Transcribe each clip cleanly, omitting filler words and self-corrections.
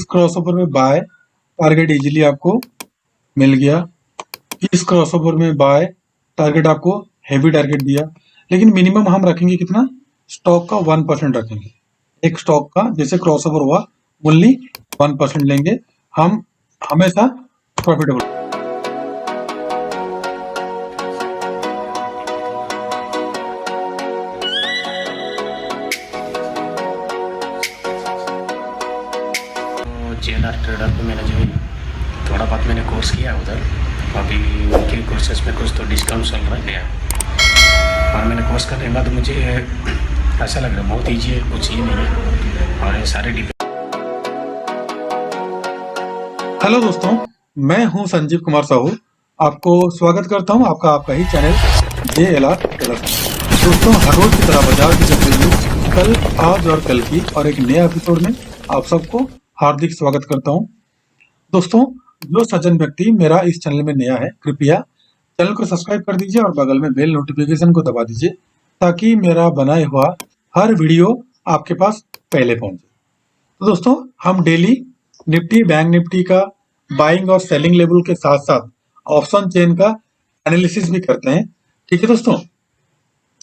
Crossover में bye target easily आपको मिल गया। इस क्रॉसओवर में बाय टारगेट आपको हैवी टारगेट दिया, लेकिन मिनिमम हम रखेंगे कितना, स्टॉक का 1% रखेंगे। एक स्टॉक का जैसे क्रॉसओवर हुआ ओनली 1% लेंगे, हम हमेशा प्रॉफिटेबल। JLR ट्रेडर पे मैंने जो थोड़ा बहुत मैंने कोर्स किया उधर, अभी उनके कोर्सेज में कुछ तो डिस्काउंट चल रहा है नया, और मैंने कोर्स करने के बाद मुझे ऐसा लग रहा है बहुत ईजी है, कुछ ये नहीं है, और ये सारे हेलो दोस्तों, मैं हूं संजीव कुमार साहू, आपको स्वागत करता हूं आपका ही चैनल JLR ट्रेडर। दोस्तों, हर रोज की तरह बाजार की चल रही है कल, आज और कल की, और एक नए एपिसोड में आप सबको हार्दिक स्वागत करता हूं। दोस्तों, जो सज्जन व्यक्ति मेरा इस चैनल में नया है, कृपया चैनल को सब्सक्राइब कर दीजिए और बगल में बेल नोटिफिकेशन को दबा दीजिए, ताकि मेरा बनाया हुआ हर वीडियो आपके पास पहले पहुंचे। तो दोस्तों, हम डेली निफ्टी बैंक निफ्टी का बाइंग और सेलिंग लेवल के साथ साथ ऑप्शन चेन का एनालिसिस भी करते हैं। ठीक है दोस्तों,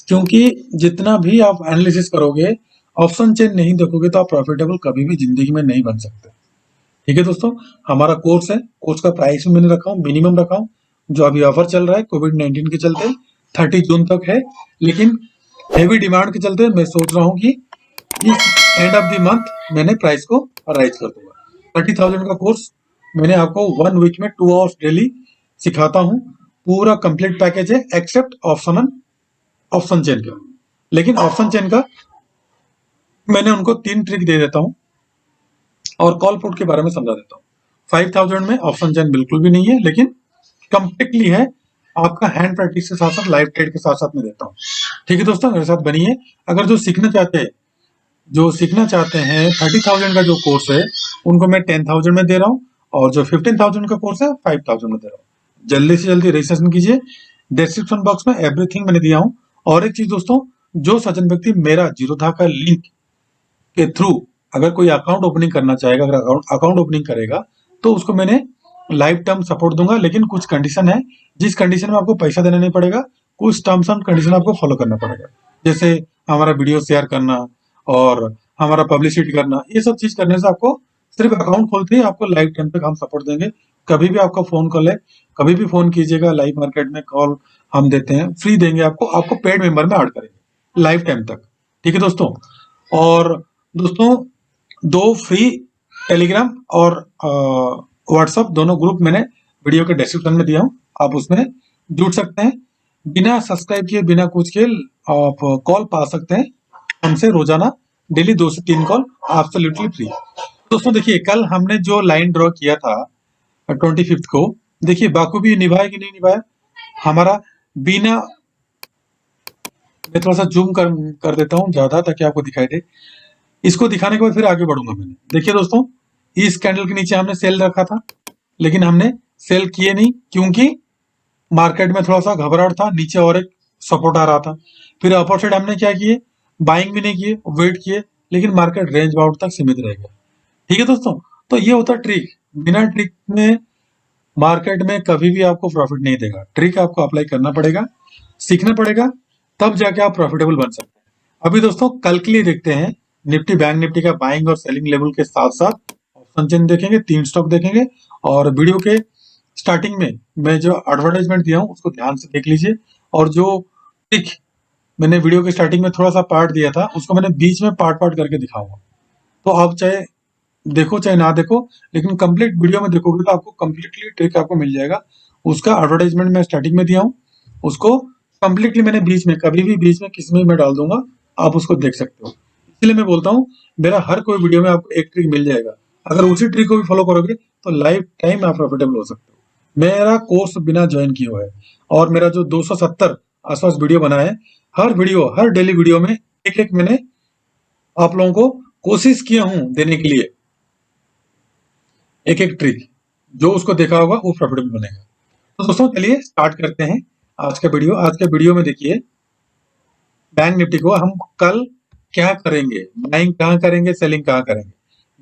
क्योंकि जितना भी आप एनालिसिस करोगे, ऑप्शन चेन नहीं देखोगे तो आप प्रॉफिटेबल कभी भी जिंदगी में नहीं बन सकते। ठीक है दोस्तों, हमारा कोर्स है, कोर्स का प्राइस भी मैंने रखा हूँ, मिनिमम रखा हूँ, जो अभी ऑफर चल रहा है कोविड-19 के चलते 30 जून तक है, लेकिन हेवी डिमांड के चलते मैं सोच रहा हूँ कि इस एंड ऑफ द मंथ मैंने प्राइस को राइज कर दूंगा। 30,000 का कोर्स मैंने आपको 1 वीक में 2 आवर्स डेली सिखाता हूँ, पूरा कंप्लीट पैकेज है एक्सेप्ट ऑप्शन चेन का। लेकिन ऑप्शन चेन का मैंने उनको 3 ट्रिक दे देता हूँ और कॉल पुट के बारे में समझा देता हूँ। 5,000 में ऑप्शन चेन बिल्कुल भी नहीं है, लेकिन कंप्लीटली है, आपका हैंड प्रैक्टिस के साथ साथ लाइव ट्रेड के साथ साथ में देता हूँ। ठीक है दोस्तों, मेरे साथ बनिए। अगर जो सीखना चाहते हैं 30,000 का जो कोर्स है, उनको मैं 10,000 में दे रहा हूँ, और जो 15,000 का कोर्स है 5,000 में दे रहा हूँ। जल्दी से जल्दी रजिस्ट्रेशन कीजिए, डिस्क्रिप्शन बॉक्स में एवरीथिंग मैंने दिया हूँ। और एक चीज दोस्तों, जो सज्जन व्यक्ति मेरा जीरोधा का लिंक के थ्रू अगर कोई अकाउंट ओपनिंग करना चाहेगा, अगर अकाउंट ओपनिंग करेगा, तो उसको मैंने लाइफ टाइम सपोर्ट दूंगा, लेकिन कुछ कंडीशन है, जिस कंडीशन में आपको पैसा देना नहीं पड़ेगा, कुछ टर्म्स एंड कंडीशन आपको फॉलो करना पड़ेगा, जैसे हमारा वीडियो शेयर करना और हमारा पब्लिसिटी करना। ये सब चीज करने से आपको सिर्फ अकाउंट खोलते ही आपको लाइफ टाइम तक हम सपोर्ट देंगे। कभी भी आपका फोन कॉल है, कभी भी फोन कीजिएगा, लाइव मार्केट में कॉल हम देते हैं, फ्री देंगे आपको पेड मेंबर में ऐड करेंगे लाइफ टाइम तक। ठीक है दोस्तों, और दोस्तों 2 फ्री टेलीग्राम और व्हाट्सएप दोनों ग्रुप मैंने वीडियो के डिस्क्रिप्शन में दिया हूँ, आप उसमें जुड़ सकते हैं। बिना सब्सक्राइब किए, बिना कुछ के आप कॉल पा सकते हैं हमसे रोजाना, डेली 2 से 3 कॉल एब्सोल्युटली फ्री। दोस्तों देखिए, कल हमने जो लाइन ड्रॉ किया था 25 को, देखिए बाखूबी निभाया कि नहीं निभाया हमारा। बिना, मैं थोड़ा सा जूम कर देता हूँ ज्यादा ताकि आपको दिखाई दे। इसको दिखाने के बाद फिर आगे बढ़ूंगा। मैंने देखिए दोस्तों, इस कैंडल के नीचे हमने सेल रखा था, लेकिन हमने सेल किए नहीं, क्योंकि मार्केट में थोड़ा सा घबराहट था, नीचे और एक सपोर्ट आ रहा था। फिर अपर साइड हमने क्या किए, बाइंग भी नहीं किए, वेट किए, लेकिन मार्केट रेंज बाउंड तक सीमित रह गया। ठीक है दोस्तों, तो ये होता ट्रिक। बिना ट्रिक में मार्केट में कभी भी आपको प्रॉफिट नहीं देगा। ट्रिक आपको अप्लाई करना पड़ेगा, सीखना पड़ेगा, तब जाके आप प्रॉफिटेबल बन सकते हैं। अभी दोस्तों कल के लिए देखते हैं, निफ्टी बैंक निफ्टी का बाइंग और सेलिंग लेवल के साथ साथ ऑप्शन चेन देखेंगे, 3 स्टॉक देखेंगे, और वीडियो के स्टार्टिंग में मैं जो एडवर्टाइजमेंट दिया हूँ उसको ध्यान से देख लीजिए, और जो ट्रिक मैंने वीडियो के स्टार्टिंग में थोड़ा सा पार्ट दिया था, उसको मैंने बीच में पार्ट करके दिखाऊंगा। तो आप चाहे देखो चाहे ना देखो, लेकिन कंप्लीट वीडियो में देखोगे तो आपको कंप्लीटली ट्रिक आपको मिल जाएगा। उसका एडवर्टाइजमेंट मैं स्टार्टिंग में दिया हूँ, उसको कंप्लीटली मैंने बीच में, कभी भी बीच में किसी में मैं डाल दूंगा, आप उसको देख सकते हो। इसलिए मैं बोलता हूँ, मेरा हर कोई वीडियो में आपको एक ट्रिक मिल जाएगा। अगर उसी ट्रिक को भी फॉलो करोगे तो लाइफ टाइम आप प्रॉफिटेबल हो सकते हो। मेरा कोर्स बिना ज्वाइन किए हुआ है, और मेरा जो 270 आसपास वीडियो बना है, हर डेली वीडियो में एक मैंने आप लोगों को कोशिश किया हूं देने के लिए, एक ट्रिक, जो उसको देखा होगा वो प्रॉफिटेबल बनेगा। तो दोस्तों चलिए स्टार्ट करते हैं आज का वीडियो। आज के वीडियो में देखिए, बैंक निफ्टी को हम कल क्या करेंगे, बाइंग कहाँ करेंगे, सेलिंग कहाँ करेंगे।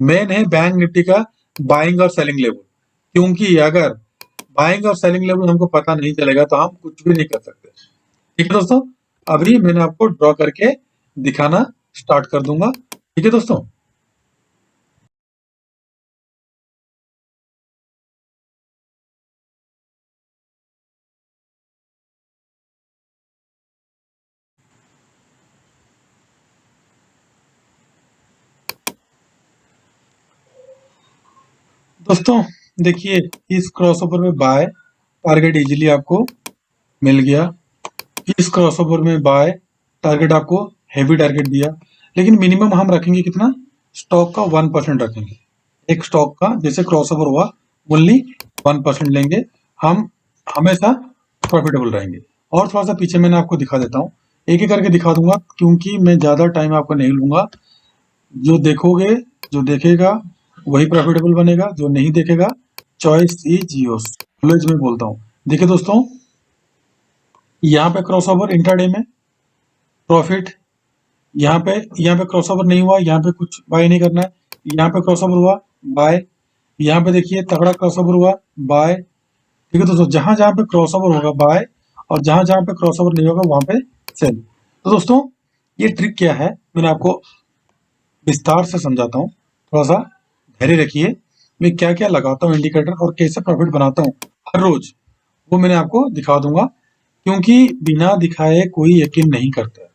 मेन है बैंक निफ्टी का बाइंग और सेलिंग लेवल, क्योंकि अगर बाइंग और सेलिंग लेवल हमको पता नहीं चलेगा तो हम कुछ भी नहीं कर सकते। ठीक है दोस्तों, अभी मैंने आपको ड्रॉ करके दिखाना स्टार्ट कर दूंगा। ठीक है दोस्तों, दोस्तों देखिए इस क्रॉसओवर में बाय टारगेट इजीली आपको मिल गया। इस क्रॉसओवर में बाय टारगेट आपको हैवी टारगेट दिया, लेकिन मिनिमम हम रखेंगे कितना, स्टॉक का 1% रखेंगे। एक स्टॉक का जैसे क्रॉसओवर हुआ ओनली 1% लेंगे, हम हमेशा प्रॉफिटेबल रहेंगे। और थोड़ा सा पीछे मैंने आपको दिखा देता हूँ, एक एक करके दिखा दूंगा क्योंकि मैं ज्यादा टाइम आपको नहीं लूंगा। जो देखोगे, जो देखेगा वही प्रॉफिटेबल बनेगा, जो नहीं देखेगा चॉइस इज योर्स, नॉलेज में बोलता हूँ। देखिए दोस्तों, यहाँ पे क्रॉसओवर इंट्राडे में प्रॉफिट, यहाँ पे क्रॉसओवर नहीं हुआ, यहाँ पे कुछ बाय नहीं करना है। यहाँ पे क्रॉसओवर हुआ बाय, यहाँ पे देखिए तगड़ा क्रॉसओवर हुआ बाय। ठीक है दोस्तों, जहां जहां पे क्रॉसओवर होगा बाय, और जहां जहां पे क्रॉसओवर नहीं होगा वहां पे सेल। तो दोस्तों ये ट्रिक क्या है मैंने आपको विस्तार से समझाता हूँ, थोड़ा सा धैर्य रखिए। मैं क्या क्या लगाता हूँ इंडिकेटर और कैसे प्रॉफिट बनाता हूँ हर रोज, वो मैंने आपको दिखा दूंगा, क्योंकि बिना दिखाए कोई यकीन नहीं करता।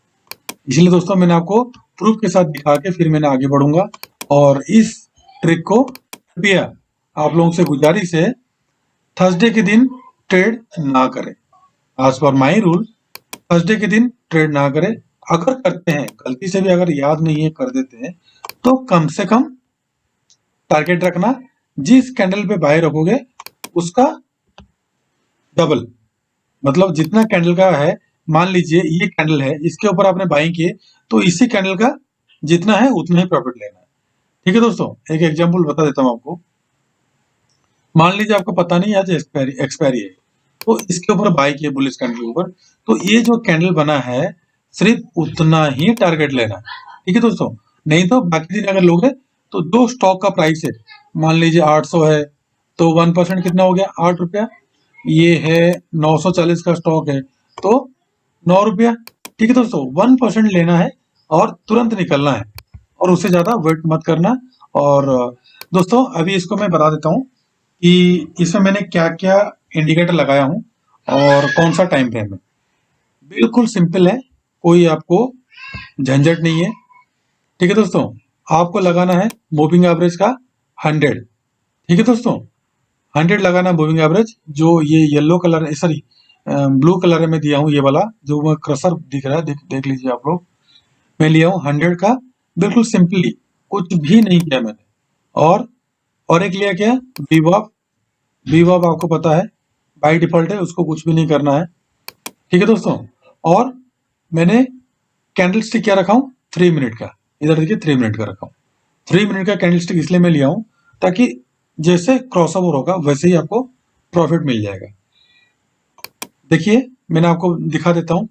इसलिए दोस्तों मैंने आपको प्रूफ के साथ दिखा के फिर मैंने आगे बढ़ूंगा। और इस ट्रिक को कृपया आप लोगों से गुजारिश है, थर्सडे के दिन ट्रेड ना करें। As per my rule Thursday के दिन ट्रेड ना करें। अगर करते हैं, गलती से भी अगर याद नहीं है कर देते हैं, तो कम से कम टारगेट रखना, जिस कैंडल पे बाय रखोगे उसका डबल, मतलब जितना कैंडल का है, मान लीजिए ये कैंडल है, इसके ऊपर आपने बाइंग किए तो इसी कैंडल का जितना है उतना ही प्रॉफिट लेना है। ठीक है दोस्तों, एक एग्जांपल बता देता हूं आपको। मान लीजिए आपको पता नहीं आज एक्सपायरी है, तो इसके ऊपर बाई किए बुलिश कैंडल के ऊपर, तो ये जो कैंडल बना है सिर्फ उतना ही टारगेट लेना है। ठीक है दोस्तों, नहीं तो बाकी दिन अगर लोगे तो जो स्टॉक का प्राइस है, मान लीजिए 800 है, तो 1% कितना हो गया, 8 रुपया। ये है 940 का स्टॉक है तो 9 रुपया। ठीक है दोस्तों, 1% लेना है और तुरंत निकलना है, और उससे ज्यादा वेट मत करना। और दोस्तों अभी इसको मैं बता देता हूँ कि इसमें मैंने क्या क्या इंडिकेटर लगाया हूँ और कौन सा टाइम फ्रेम है। बिल्कुल सिंपल है, कोई आपको झंझट नहीं है। ठीक है दोस्तों, आपको लगाना है मूविंग एवरेज का 100। ठीक है दोस्तों, 100 लगाना मूविंग एवरेज, जो ये yellow colour, sorry blue colour में दिया हूँ, ये वाला जो मैं क्रसर दिख रहा है, देख लीजिए आप लोग। मैं लिया हूँ 100 का, बिल्कुल सिंपली, कुछ भी नहीं किया मैंने। और एक लिया क्या, वीवॉप। वीवॉप आपको पता है बाय डिफॉल्ट है, उसको कुछ भी नहीं करना है। ठीक है दोस्तों, और मैंने कैंडल स्टिक क्या रखा हूँ, 3 मिनट का। इधर देखिए 3 मिनट का रखा हूँ। 3 मिनट का कैंडल स्टिक इसलिए मैं लिया हूँ ताकि जैसे क्रॉसओवर होगा वैसे ही आपको प्रॉफिट मिल जाएगा। देखिए मैंने आपको दिखा देता हूँ,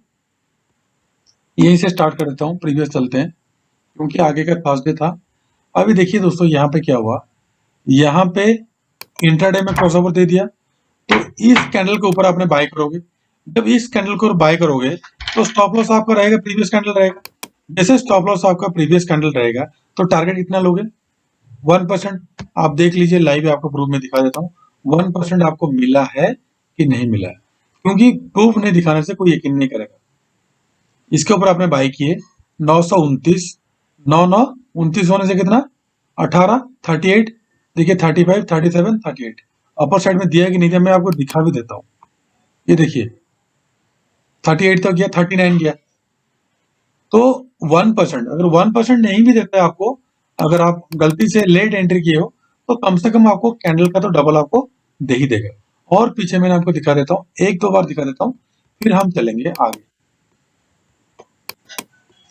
यहीं से स्टार्ट कर देता हूँ, प्रीवियस चलते हैं क्योंकि आगे का थर्सडे था। अभी देखिए दोस्तों यहाँ पे क्या हुआ, यहाँ पे इंट्राडे में क्रॉसओवर दे दिया, तो इस कैंडल के ऊपर आपने बाय करोगे। जब इस कैंडल को बाय करोगे तो स्टॉप लॉस आपका रहेगा प्रीवियस कैंडल रहेगा। जैसे स्टॉप लॉस आपका प्रीवियस कैंडल रहेगा तो टारगेट कितना लोगे, 1%। आप देख लीजिए लाइव, आपको प्रूफ में दिखा देता हूँ 1% आपको मिला है कि नहीं मिला है, क्योंकि प्रूफ नहीं दिखाने से कोई यकीन नहीं करेगा। इसके ऊपर आपने बाय किए 929, 929 होने से कितना, 18, 38, देखिए 35, 37, 38। अपर साइड में दिया कि नहीं दिया मैं आपको दिखा भी देता हूँ। ये देखिए 38 तक गया, 39 गया। तो 1%, अगर 1% नहीं भी देता है आपको, अगर आप गलती से लेट एंट्री किए हो, तो कम से कम आपको कैंडल का तो डबल आपको दे ही देगा। और पीछे मैंने आपको दिखा देता हूँ, एक दो बार दिखा देता हूँ, फिर हम चलेंगे आगे।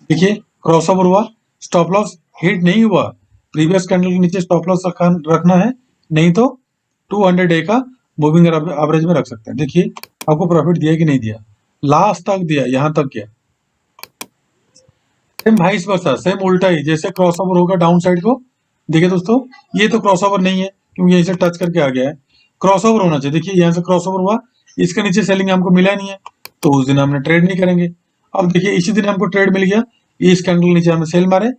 देखिए क्रॉसओवर हुआ, स्टॉप लॉस हिट नहीं हुआ, प्रीवियस कैंडल के नीचे स्टॉप लॉस रखना है, नहीं तो 200 डे का मूविंग एवरेज में रख सकते हैं। देखिए आपको प्रॉफिट दिया कि नहीं दिया, लास्ट तक दिया, यहां तक गया। सेम वाइस वर्सा, सेम उल्टा ही, जैसे क्रॉसओवर होगा डाउन साइड को। देखिए दोस्तों ये तो क्रॉसओवर नहीं है क्योंकि यहीं से टच करके आ गया है। क्रॉसओवर होना चाहिए, देखिए यहाँ से क्रॉसओवर हुआ, इसके नीचे सेलिंग हमको मिला नहीं है, तो उस दिन हमने ट्रेड नहीं करेंगे। अब देखिए इसी दिन हमको ट्रेड मिल गया, इस कैंडल नीचे हमने सेल मारे,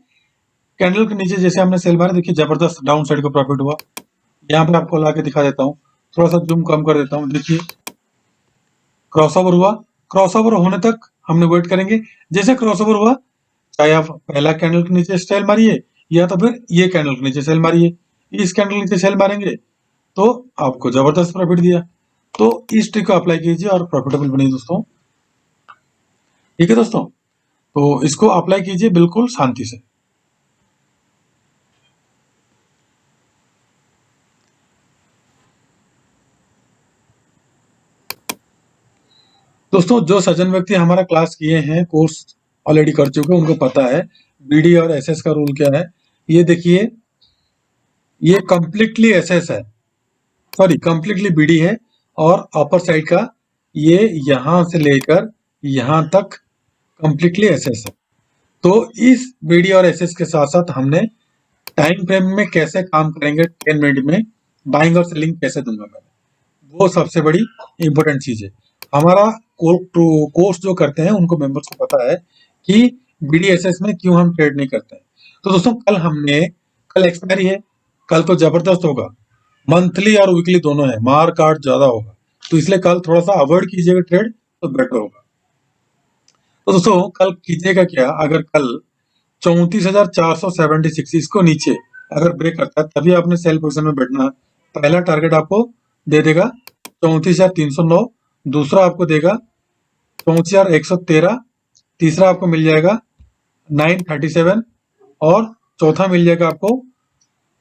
कैंडल के नीचे जैसे हमने सेल मारे, देखिए जबरदस्त डाउन साइड का प्रॉफिट हुआ। यहाँ पे आपको ला के दिखा देता हूँ, थोड़ा सा जूम कम कर देता हूँ। देखिए क्रॉसओवर हुआ, क्रॉसओवर होने तक हमने वेट करेंगे। जैसे क्रॉसओवर हुआ, चाहे आप पहला कैंडल के नीचे सेल मारिए या तो फिर ये कैंडल के नीचे सेल मारिए। इस कैंडल के नीचे सेल मारेंगे तो आपको जबरदस्त प्रॉफिट दिया। तो इस ट्रिक को अप्लाई कीजिए और प्रॉफिटेबल बनिए दोस्तों। ठीक है दोस्तों, तो इसको अप्लाई कीजिए बिल्कुल शांति से। दोस्तों जो सज्जन व्यक्ति हमारा क्लास किए हैं, कोर्स ऑलरेडी कर चुके हैं, उनको पता है बीडी और एसएस का रूल क्या है। ये देखिए, ये कंप्लीटली एसएस है, सॉरी कंप्लीटली बीडी है, और अपर साइड का ये यहां से लेकर यहां तक कंप्लीटली एसएस है। तो इस बीडी और एसएस के साथ साथ हमने टाइम फ्रेम में कैसे काम करेंगे, 10 मिनट में बाइंग और सेलिंग कैसे दूंगा मैं, वो सबसे बड़ी इंपॉर्टेंट चीज है। हमारा कोर्स जो करते हैं उनको मेंबर्स को पता है कि बीडीएसएस में क्यों हम ट्रेड नहीं करते हैं। तो दोस्तों कल एक्सपायरी है, कल तो जबरदस्त होगा, मंथली और वीकली दोनों है, मार काट ज्यादा होगा, तो इसलिए कल थोड़ा सा अवॉइड कीजिएगा ट्रेड, तो बेटर होगा। तो दोस्तों कल कीजिएगा क्या, अगर कल 34,476 इसको नीचे अगर ब्रेक करता है तभी आपने सेल पोजीशन में बैठना है। पहला टारगेट आपको दे देगा 34,309, दूसरा आपको देगा 34,113, तीसरा आपको मिल जाएगा 937 और चौथा मिल जाएगा आपको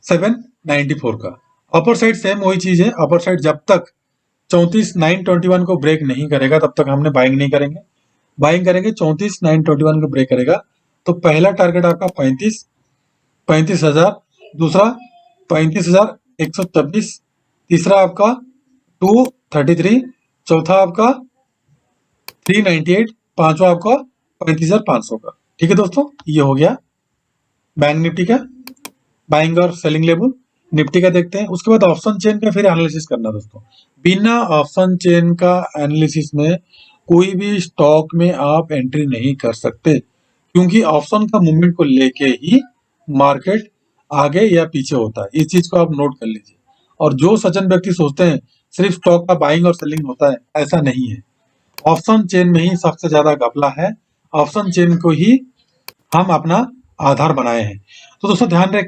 794 का। अपर साइड सेम वही चीज है, अपर साइड जब तक 34,921 को ब्रेक नहीं करेगा तब तक हमने बाइंग नहीं करेंगे। बाइंग करेंगे 34,921 को ब्रेक करेगा तो पहला टारगेट आपका 35,000, दूसरा 35,126, तीसरा आपका 233, चौथा आपका 398, पांचवा आपका 35,500 का। ठीक है दोस्तों, ये हो गया बैंक निफ्टी का बाइंग और सेलिंग लेवल। निफ्टी का देखते हैं, उसके बाद ऑप्शन चेन का फिर एनालिसिस करना दोस्तों। बिना ऑप्शन चेन का एनालिसिस में कोई भी स्टॉक में आप एंट्री नहीं कर सकते, क्योंकि ऑप्शन का मूवमेंट को लेके ही मार्केट आगे या पीछे होता है। इस चीज को आप नोट कर लीजिए। और जो सज्जन व्यक्ति सोचते हैं सिर्फ स्टॉक का बाइंग और सेलिंग होता है, ऐसा नहीं है। ऑप्शन चेन में ही सबसे ज्यादा घपला है, ऑप्शन चेन को ही हम अपना आधार बनाए हैं। तो दोस्तों ध्यान रहे,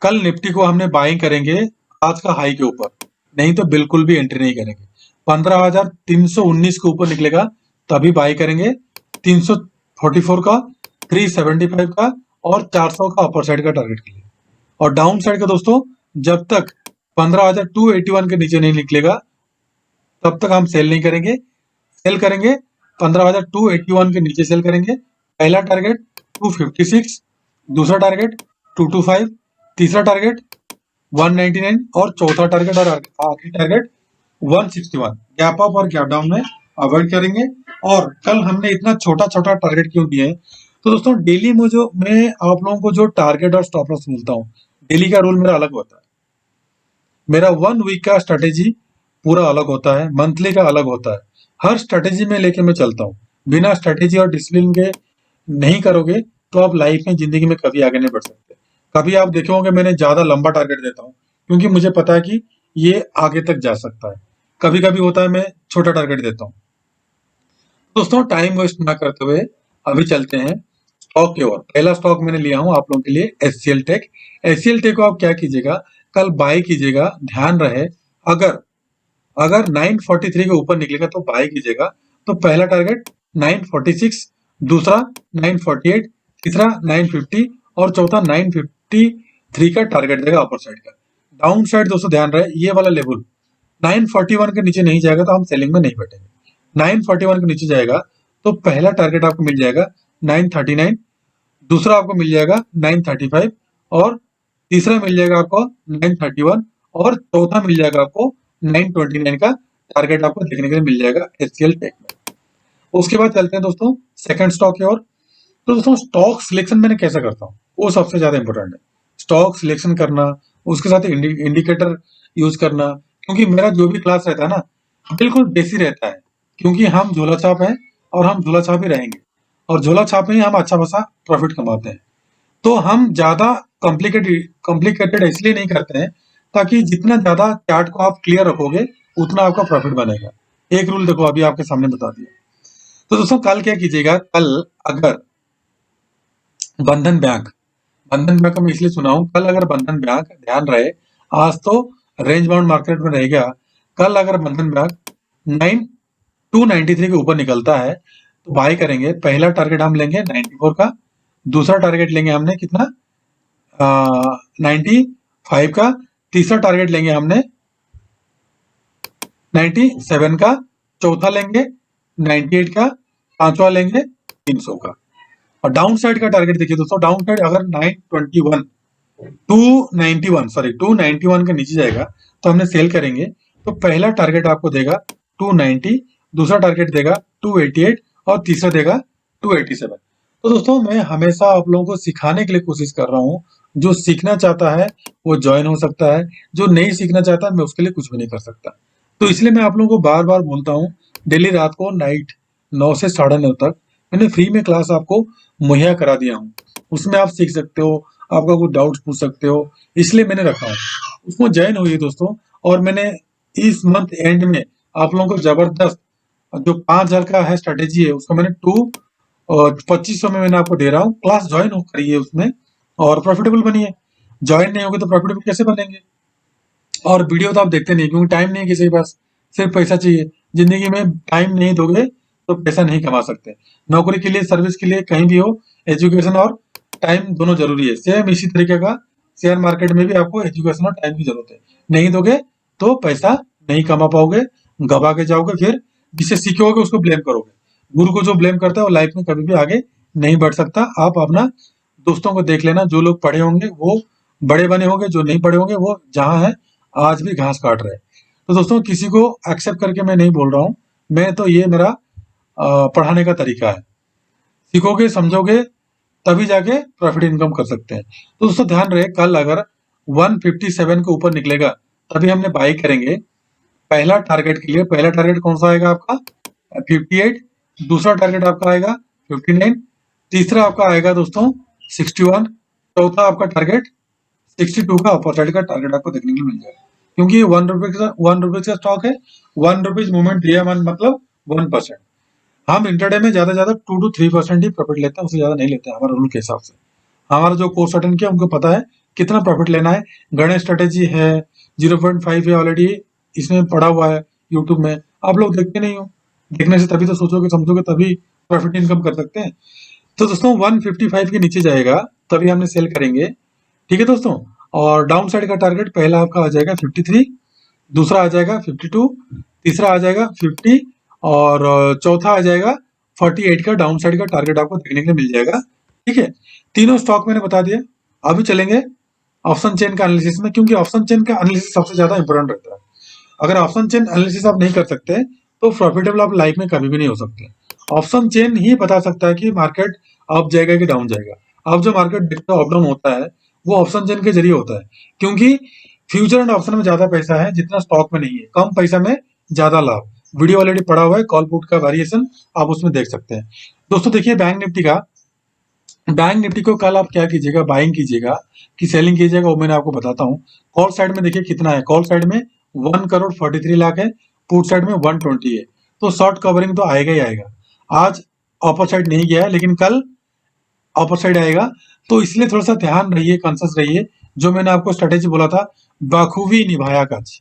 कल निफ्टी को हमने बाइंग करेंगे आज का हाई के ऊपर, नहीं तो बिल्कुल भी एंट्री नहीं करेंगे। 15,319 के ऊपर निकलेगा तभी बाई करेंगे, 344 का, 375 का और 400 का अपर साइड का टारगेट के लिए। और डाउन साइड का दोस्तों जब तक 15,281 के नीचे नहीं निकलेगा तब तक हम सेल नहीं करेंगे। सेल करेंगे 15,281 के नीचे सेल करेंगे। पहला टारगेट 256, दूसरा टारगेट 225, तीसरा टारगेट 199 और चौथा टारगेट और आखिरी टारगेट 161। गैप अप और गैप डाउन में अवॉइड करेंगे। और कल हमने इतना छोटा छोटा टारगेट क्यों दिया है, तो दोस्तों डेली में जो मैं आप लोगों को जो टारगेट और स्टॉप लॉस मिलता हूँ, डेली का रूल मेरा अलग होता है। मेरा 1 वीक का स्ट्रेटेजी पूरा अलग होता है, मंथली का अलग होता है। हर स्ट्रेटेजी में लेके मैं चलता हूँ। बिना स्ट्रेटेजी और डिसिप्लिन के नहीं करोगे तो आप लाइफ में जिंदगी में कभी आगे नहीं बढ़ सकते। कभी आप देखे होंगे मैंने ज्यादा लंबा टारगेट देता हूँ क्योंकि मुझे पता है कि ये आगे तक जा सकता है। कभी कभी होता है मैं छोटा टारगेट देता हूँ। दोस्तों टाइम वेस्ट ना करते हुए अभी चलते हैं स्टॉक की ओर। पहला स्टॉक मैंने लिया हूं आप लोगों के लिए एचसीएल टेक। एचसीएल टेक को आप क्या कीजिएगा, कल बाय कीजिएगा। ध्यान रहे अगर 943 के ऊपर निकलेगा तो बाय कीजिएगा। तो पहला टारगेट 946, दूसरा 948, तीसरा 950 और चौथा 953 का टारगेट देगा अपर साइड का। डाउन साइड दोस्तों ध्यान रहे, ये वाला लेवल 941 के नीचे नहीं जाएगा तो हम सेलिंग में नहीं बैठेंगे। 941 के नीचे जाएगा तो पहला टारगेट आपको मिल जाएगा 939, दूसरा आपको मिल जाएगा 935 और तीसरा मिल जाएगा आपको 931 और चौथा मिल जाएगा आपको 929 का टारगेट आपको देखने के लिए मिल जाएगा एचसीएल टेक में। उसके बाद चलते हैं दोस्तों सेकंड स्टॉक की ओर। तो दोस्तों स्टॉक सिलेक्शन मैंने कैसे करता हूँ वो सबसे ज्यादा इंपॉर्टेंट है। स्टॉक सिलेक्शन करना, उसके साथ इंडिकेटर यूज करना, क्योंकि मेरा जो भी क्लास रहता है ना बिल्कुल देसी रहता है, क्योंकि हम झोला छाप हैं और हम झोला छाप ही रहेंगे, और झोला छाप में ही हम अच्छा खासा प्रॉफिट कमाते हैं। तो हम ज्यादा कॉम्प्लिकेटेड इसलिए नहीं करते हैं, ताकि जितना ज्यादा चार्ट को आप क्लियर रखोगे उतना आपका प्रॉफिट बनेगा। एक रूल देखो अभी आपके सामने बता दिया। तो दोस्तों कल क्या कीजिएगा, कल अगर बंधन बैंक का मैं इसलिए सुना हूं, कल अगर बंधन बैंक, ध्यान रहे आज तो रेंज बाउंड मार्केट में रहेगा, कल अगर बंधन बैंक 9293 के ऊपर निकलता है तो बाय करेंगे। पहला टारगेट हम लेंगे 94 का, दूसरा टारगेट लेंगे हमने कितना 95 का, तीसरा टारगेट लेंगे हमने 97 का, चौथा लेंगे 98 का, पांचवा लेंगे 300 का। और डाउन साइड का टारगेट देखिए दोस्तों, डाउन साइड अगर 291 के नीचे जाएगा तो हमने सेल करेंगे। तो पहला टारगेट आपको देगा 290, दूसरा टारगेट देगा 288 और तीसरा देगा 287। तो दोस्तों मैं हमेशा आप लोगों को सिखाने के लिए कोशिश कर रहा हूँ। जो सीखना चाहता है वो ज्वाइन हो सकता है, जो नहीं सीखना चाहता मैं उसके लिए कुछ भी नहीं कर सकता। तो इसलिए मैं आप लोगों को बार बार बोलता हूँ, डेली रात को नाइट 9 से 9:30 तक मैंने फ्री में क्लास आपको मुहैया करा दिया हूँ। उसमें आप सीख सकते हो, आपका कुछ डाउट्स पूछ सकते हो, इसलिए मैंने रखा है। उसमें ज्वाइन हुई दोस्तों। और मैंने इस मंथ एंड में आप लोगों को जबरदस्त जो 5,000 का है स्ट्रेटेजी है, उसको मैंने 2500 में मैंने आपको दे रहा हूँ। क्लास ज्वाइन हो करिए उसमें और प्रॉफिटेबल बनिए। ज्वाइन नहीं होगे तो प्रॉफिटेबल कैसे बनेंगे? और वीडियो तो आप देखते नहीं, क्योंकि टाइम नहीं है किसी के पास, सिर्फ पैसा चाहिए। जिंदगी में टाइम नहीं दोगे तो पैसा नहीं कमा सकते। नौकरी के लिए, सर्विस के लिए, कहीं भी हो, एजुकेशन और टाइम दोनों जरूरी है। सेम इसी तरीके का शेयर मार्केट में भी आपको एजुकेशन और टाइम की जरूरत है। नहीं दोगे तो पैसा नहीं कमा पाओगे, गवा के जाओगे, फिर जिसे सीखोगे उसको ब्लेम करोगे। गुरु को जो ब्लेम करता है वो लाइफ में कभी भी आगे नहीं बढ़ सकता। आप अपना दोस्तों को देख लेना, जो लोग पढ़े होंगे वो बड़े बने होंगे, जो नहीं पढ़े होंगे वो जहां है आज भी घास काट रहे हैं। तो दोस्तों किसी को एक्सेप्ट करके मैं नहीं बोल रहा हूँ, मैं तो ये मेरा पढ़ाने का तरीका है। सीखोगे, समझोगे, तभी जाके प्रॉफिट इनकम कर सकते हैं। तो दोस्तों ध्यान रहे, कल अगर 157 के ऊपर निकलेगा तभी हमने बाई करेंगे। पहला टारगेट के लिए, पहला टारगेट कौन सा आएगा आपका 58, दूसरा टारगेट आपका आएगा 59, तीसरा आपका आएगा दोस्तों 61, चौथा आपका टारगेट 62 का अपर साइड का टारगेट आपको देखने के लिए मिल जाएगा। क्योंकि 1 रुपीज का स्टॉक है, 1 रुपीज मूवमेंट दिया मतलब 1%। हम इंटरडे में ज्यादा 2 to 3% ही प्रॉफिट लेते हैं, उससे ज्यादा नहीं लेते हैं हमारे रूल के हिसाब से। हमारा जो कोर्स अटेंड किया उनको पता है कितना प्रॉफिट लेना है। गणेश स्ट्रेटेजी है 0.5 है, ऑलरेडी इसमें पड़ा हुआ है यूट्यूब में, आप लोग देखते नहीं हो। देखने से तभी तो सोचोगे, समझोगे, तभी प्रॉफिट इनकम कर सकते हैं। तो दोस्तों 155 के नीचे जाएगा तभी हमने सेल करेंगे, ठीक है दोस्तों। और डाउन साइड का टारगेट पहला आपका आ जाएगा 53, दूसरा आ जाएगा 52, तीसरा आ जाएगा 50 और चौथा आ जाएगा 48 का डाउन साइड का टारगेट आपको देखने के लिए मिल जाएगा, ठीक है। तीनों स्टॉक मैंने बता दिया। अभी चलेंगे ऑप्शन चेन का एनालिसिस में, क्योंकि ऑप्शन चेन का एनालिसिस सबसे ज्यादा इंपॉर्टेंट रहता है। अगर ऑप्शन चेन एनालिसिस आप नहीं कर सकते तो प्रॉफिटेबल आप लाइफ में कभी भी नहीं हो सकते। ऑप्शन चेन ही बता सकता है कि मार्केट अप जाएगा कि डाउन जाएगा। अब जो मार्केट देखते हो अप डाउन होता है वो ऑप्शन चेन के जरिए होता है, क्योंकि फ्यूचर एंड ऑप्शन में ज्यादा पैसा है जितना स्टॉक में नहीं है। कम पैसा में ज्यादा लाभ। वीडियो ऑलरेडी पड़ा हुआ है, कॉल पुट का वेरिएशन आप उसमें देख सकते हैं। दोस्तों देखिए बैंक निफ्टी को कल आप क्या कीजिएगा, बाइंग कीजिएगा कि सेलिंग कीजिएगा, वो मैंने आपको बताता हूँ। कॉल साइड में देखिए कितना है, कॉल साइड में 1,43,00,000 है, पुट साइड में 120 है। तो शॉर्ट कवरिंग तो आएगा ही आएगा। आज अपर साइड नहीं गया है लेकिन कल अपर साइड आएगा, तो इसलिए थोड़ा सा ध्यान रहिए, कॉन्शियस रहिए। जो मैंने आपको स्ट्रेटेजी बोला था बखूबी निभाया काज।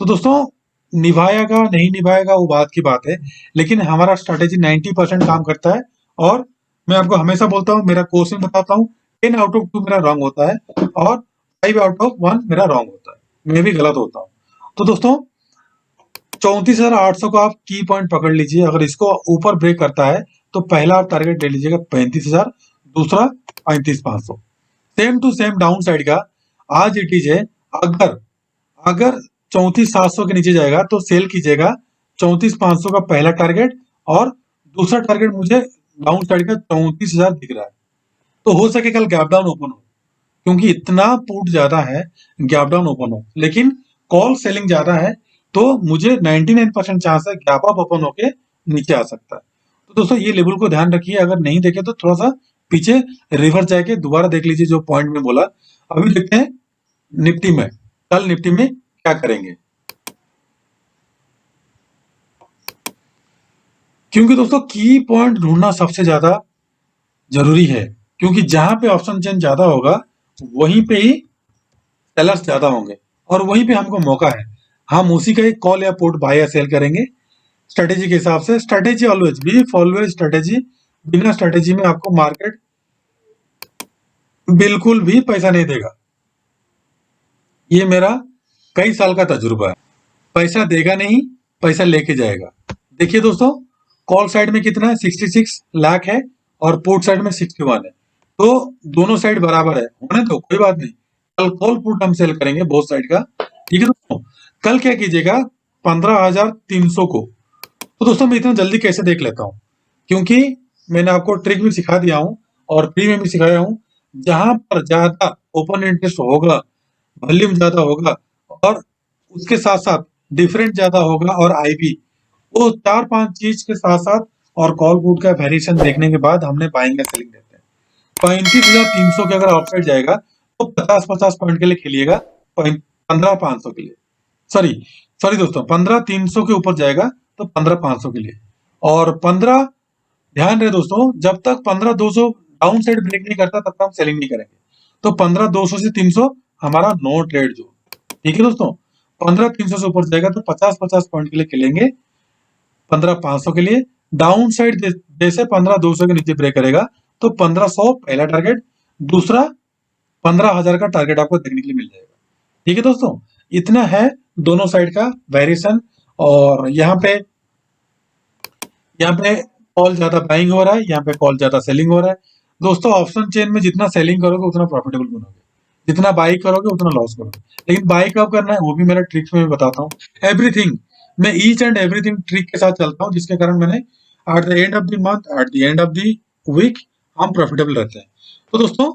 तो दोस्तों निभाएगा नहीं निभाएगा वो बात की बात है, लेकिन हमारा स्ट्रेटेजी 90% काम करता है। और मैं आपको हमेशा बोलता हूँ, मेरा कोर्स में बताता हूँ 10 आउट ऑफ 2 मेरा रॉन्ग होता है और 5 आउट ऑफ 1 मेरा रॉन्ग होता है, मैं भी गलत होता हूँ। तो दोस्तों 34,800 को आप की पॉइंट पकड़ लीजिए। अगर इसको ऊपर ब्रेक करता है तो पहला आप टारगेट ले लीजिएगा 35,000, दूसरा 35,500। Same to same down side का आज इट इज है। अगर 34,700 के नीचे जाएगा तो सेल कीजिएगा 34,500 का पहला टारगेट, और दूसरा टारगेट मुझे डाउन साइड का 34,000 दिख रहा है। तो हो सके कल गैप डाउन ओपन हो, क्योंकि इतना पुट ज्यादा है गैप डाउन ओपन हो, लेकिन कॉल सेलिंग ज्यादा है, तो मुझे 99% चांस है गैप अप ओपन होके नीचे आ सकता है। तो दोस्तों ये लेवल को ध्यान रखिए, अगर नहीं देखे तो थोड़ा सा पीछे रिवर्स जाके दोबारा देख लीजिए जो पॉइंट में बोला। अभी देखते हैं निफ्टी में, कल निफ्टी में क्या करेंगे। क्योंकि दोस्तों की पॉइंट ढूंढना सबसे ज्यादा जरूरी है, क्योंकि जहां पे ऑप्शन चेंज ज्यादा होगा वहीं पे ही सेलर्स ज्यादा होंगे और वहीं पे हमको मौका है, हम उसी का एक कॉल या पुट बाय या सेल करेंगे स्ट्रेटेजी के हिसाब से। Strategy always be follow strategy, बिना स्ट्रेटेजी में आपको मार्केट बिल्कुल भी पैसा नहीं देगा। ये मेरा कई साल का तजुर्बा है, पैसा देगा नहीं, पैसा लेके जाएगा। देखिए दोस्तों, कॉल साइड में कितना है, 66 लाख है और पुट साइड में 61 है, तो दोनों साइड बराबर है, होने तो कोई बात नहीं। कल कॉल पुट हम सेल करेंगे बोथ साइड का, ठीक है दोस्तों। कल क्या कीजिएगा, 15,300 को, तो दोस्तों मैं इतना जल्दी कैसे देख लेता हूँ, क्योंकि मैंने आपको ट्रिक भी सिखा दिया हूँ और फ्री में भी सिखाया हूँ। जहां पर ज्यादा ओपन इंटरेस्ट होगा, वॉल्यूम ज्यादा होगा और उसके साथ साथ डिफरेंट ज्यादा होगा और आईबी, वो 4-5 चीज के साथ साथ और कॉल पुट का वेरिएशन देखने के बाद हमने बाइंग या सेलिंग देते हैं। 35,300 के अगर आउटसाइड जाएगा तो 50-50 पॉइंट के लिए खेलिएगा, 15,500 के लिए, सॉरी दोस्तों, 15,300 के ऊपर जाएगा तो 15,500 के लिए। और 15, ध्यान रहे दोस्तों, जब तक 15,200 डाउन साइड ब्रेक नहीं करता तब तक हम सेलिंग नहीं करेंगे। तो 15,200 से 300 हमारा नो ट्रेड जोन, ठीक है दोस्तों। 15,300 से ऊपर जाएगा तो 50-50 पॉइंट के लिए खेलेंगे, 15,500 के लिए। डाउन साइड जैसे 15,200 के नीचे ब्रेक करेगा तो 1500 पहला टारगेट, दूसरा 15,000 का टारगेट आपको देखने के लिए मिल जाएगा, ठीक है दोस्तों। इतना है दोनों साइड का वेरिएशन। और यहाँ पे कॉल ज्यादा बाइंग हो रहा है, यहाँ पे कॉल ज्यादा सेलिंग हो रहा है। दोस्तों ऑप्शन चेन में जितना सेलिंग करोगे उतना प्रॉफिटेबल बनोगे, जितना बाई करोगे उतना लॉस करोगे। लेकिन बाई कब करना है वो भी मेरा ट्रिक्स में बताता हूँ। एवरीथिंग, मैं ईच एंड एवरीथिंग ट्रिक के साथ चलता हूँ, जिसके कारण मैंने at the end of the month, at the end of the week हम प्रॉफिटेबल रहते हैं। तो दोस्तों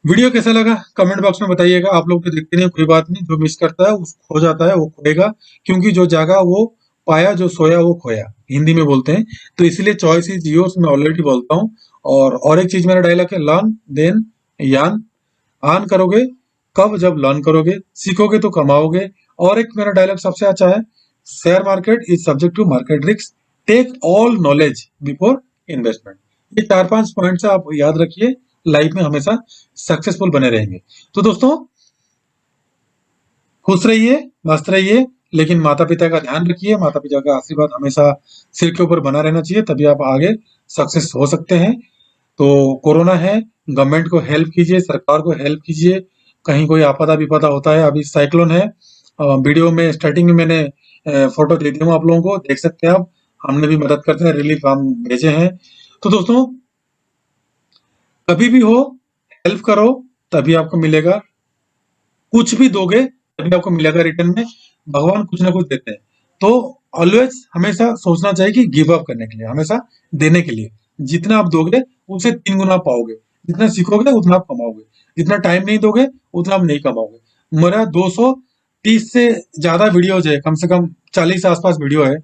वीडियो कैसा लगा कमेंट बॉक्स में बताइएगा। आप लोग तो देखते नहीं, कोई बात नहीं, जो मिस करता है उस खो जाता है, वो खोएगा, क्योंकि जो जागा वो पाया, जो सोया वो खोया, हिंदी में बोलते हैं। तो इसलिए चॉइस इज योर्स मैं ऑलरेडी बोलता हूँ। और एक चीज मेरा डायलॉग है, लर्न देन यान। आन करोगे कब, जब लर्न करोगे, सीखोगे तो कमाओगे। और एक मेरा डायलॉग सबसे अच्छा है, share market is subject to market risk, take all knowledge before investment. ये 4-5 पॉइंट्स आप याद रखिए, लाइफ में हमेशा सक्सेसफुल बने रहेंगे। तो दोस्तों खुश रहिए, मस्त रहिए, लेकिन माता पिता का ध्यान रखिए, माता पिता का आशीर्वाद हमेशा सिर के ऊपर बना रहना चाहिए, तभी आप आगे सक्सेस हो सकते हैं। तो कोरोना है, गवर्नमेंट को हेल्प कीजिए, सरकार को हेल्प कीजिए, कहीं कोई आपदा विपदा होता है। अभी साइक्लोन है, वीडियो में स्टार्टिंग में मैंने फोटो दे दिया हूँ आप लोगों को, देख सकते हैं आप, हमने भी मदद करते हैं, रिलीफ हम भेजे हैं। तो दोस्तों कभी भी हो हेल्प करो, तभी आपको मिलेगा, कुछ भी दोगे तभी आपको मिलेगा रिटर्न में। भगवान कुछ ना कुछ देते हैं, तो ऑलवेज हमेशा सोचना चाहिए कि गिव अप करने के लिए, हमेशा देने के लिए। जितना आप दोगे उससे 3 गुना पाओगे, जितना सीखोगे उतना आप कमाओगे, जितना टाइम नहीं दोगे उतना आप नहीं कमाओगे। मेरा 230 से ज्यादा वीडियोज है, कम से कम 40 आसपास वीडियो है,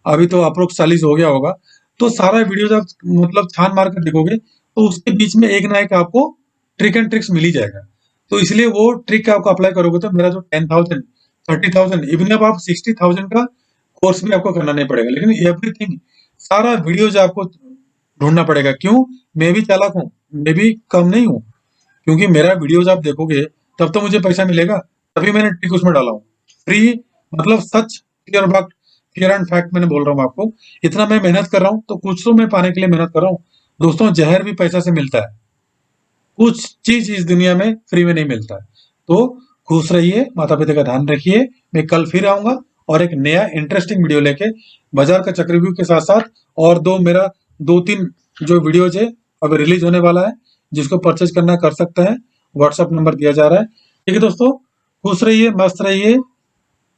अभी तो अप्रोक्स 40 हो गया होगा। तो सारा वीडियो जब मतलब छान मार कर देखोगे तो उसके बीच में एक ना एक आपको ट्रिक एंड ट्रिक्स मिल ही जाएगा। तो इसलिए वो ट्रिक आपको अप्लाई करोगे तो मेरा जो 10,000, 30,000, इवन अब आप 60,000 का कोर्स भी आपको करना नहीं पड़ेगा, लेकिन एवरीथिंग सारा वीडियो जो आपको ढूंढना पड़ेगा। क्यों? मैं भी चालाक हूँ, मैं भी कम नहीं हूँ, क्योंकि मेरा वीडियोज आप देखोगे तब तो मुझे पैसा मिलेगा, तभी मैंने ट्रिक उसमें डाला हूँ। फ्री मतलब सच, क्लियर एंड फैक्ट मैंने बोल रहा हूँ आपको। इतना मैं मेहनत कर रहा हूँ तो कुछ तो मैं पाने के लिए मेहनत कर रहा हूँ। दोस्तों जहर भी पैसा से मिलता है, कुछ चीज इस दुनिया में फ्री में नहीं मिलता है। तो खुश रहिए, माता पिता का ध्यान रखिए। मैं कल फिर आऊंगा और एक नया इंटरेस्टिंग वीडियो लेके, बाजार का चक्रव्यूह के साथ साथ और मेरा 2-3 जो वीडियोज है अभी रिलीज होने वाला है, जिसको परचेज करना कर सकते हैं, व्हाट्सएप नंबर दिया जा रहा है। ठीक है दोस्तों, खुश रहिए, मस्त रहिए।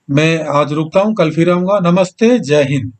मैं आज रुकता हूँ, कल फिर आऊंगा। नमस्ते, जय हिंद।